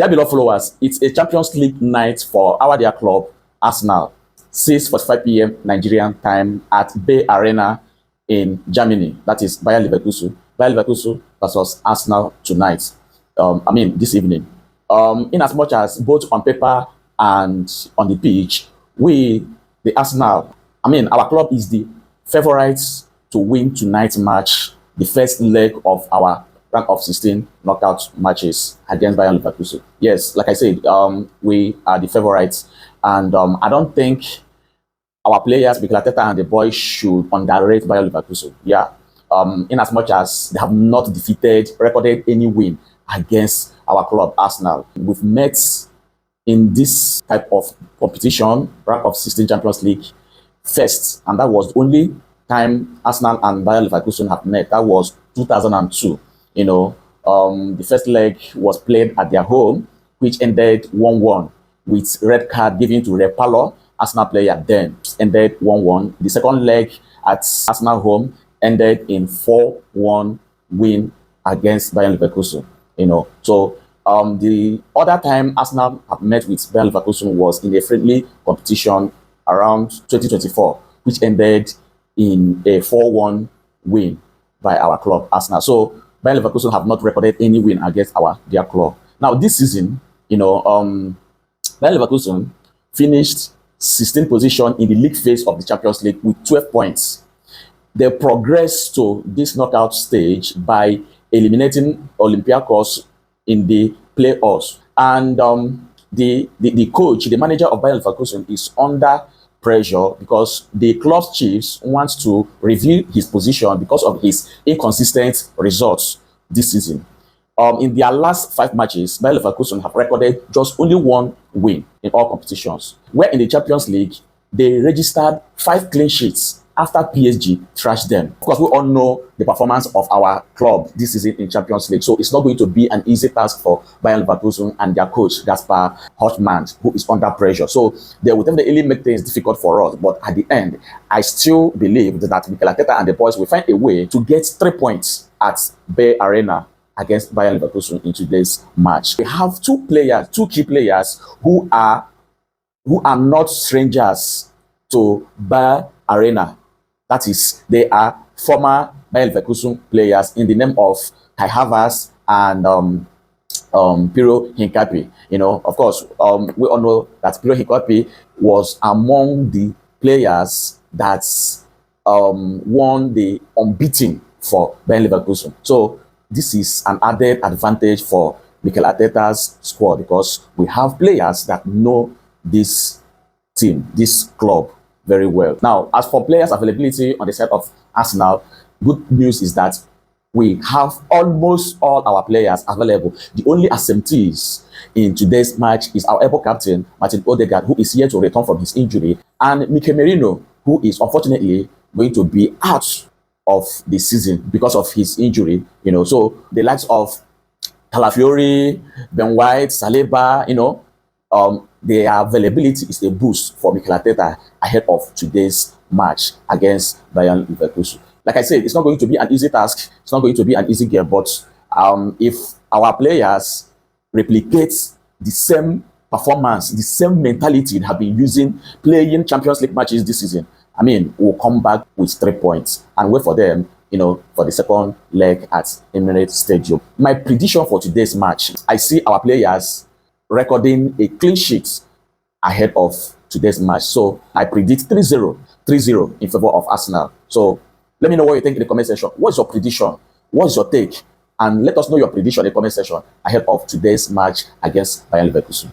Dear beloved followers, it's a Champions League night for our dear club, Arsenal. 6:45 p.m. Nigerian time at Bay Arena in Germany. That is Bayer Leverkusen. Bayer Leverkusen versus Arsenal tonight. This evening. In as much as both on paper and on the pitch, the Arsenal, our club is the favorites to win tonight's match, the first leg of our round of 16 knockout matches against Bayer Leverkusen. Yes, like I said, we are the favorites, and I don't think our players, Mikel Arteta and the boys, should underrate Bayer Leverkusen. Yeah, in as much as they have not recorded any win against our club, Arsenal. We've met in this type of competition, round of 16 Champions League first, and that was the only time Arsenal and Bayer Leverkusen have met. That was 2002. The first leg was played at their home, which ended 1-1 with red card given to Repalo, Arsenal player, then ended 1-1. The second leg at Arsenal home ended in 4-1 win against Bayer Leverkusen. The other time Arsenal have met with Bayer Leverkusen was in a friendly competition around 2024, which ended in a 4-1 win by our club, Arsenal. So Bayer Leverkusen have not recorded any win against our dear club. Now this season, Bayer Leverkusen finished 16th position in the league phase of the Champions League with 12 points. They progressed to this knockout stage by eliminating Olympiacos in the playoffs. And the coach, the manager of Bayer Leverkusen, is under pressure because the club's chiefs wants to review his position because of his inconsistent results this season. In their last 5 matches, Bayer Leverkusen have recorded just only 1 win in all competitions, where in the Champions League, they registered 5 clean sheets after PSG trashed them. Of course, we all know the performance of our club this season in Champions League, so it's not going to be an easy task for Bayer Leverkusen and their coach, Gaspar Hochmann, who is under pressure. So they will definitely make things difficult for us, but at the end, I still believe that Mikel Arteta and the boys will find a way to get 3 points at Bay Arena against Bayer Leverkusen in today's match. We have 2 key players who are not strangers to Bayer Arena. That is, they are former Bayer Leverkusen players in the name of Kai Havertz and Piro Hincapié. Of course, we all know that Piro Hincapié was among the players that won the unbeaten for Bayer Leverkusen. So this is an added advantage for Mikel Arteta's squad because we have players that know this team, this club, very well. Now, as for players availability on the side of Arsenal, good news is that we have almost all our players available. The only absentees in today's match is our able captain, Martin Odegaard, who is here to return from his injury, and Mikel Merino, who is unfortunately going to be out of the season because of his injury. So the likes of Calafiori, Ben White, Saliba, their availability is a boost for Mikel Arteta ahead of today's match against Bayer Leverkusen. Like I said, it's not going to be an easy task. It's not going to be an easy game. But if our players replicate the same performance, the same mentality they have been using playing Champions League matches this season, we'll come back with 3 points and wait for them, for the second leg at Emirates Stadium. My prediction for today's match, I see our players recording a clean sheet ahead of today's match. So I predict 3-0 in favor of Arsenal. So let me know what you think in the comment section. What's your prediction? What's your take? And let us know your prediction in the comment section ahead of today's match against Bayer Leverkusen.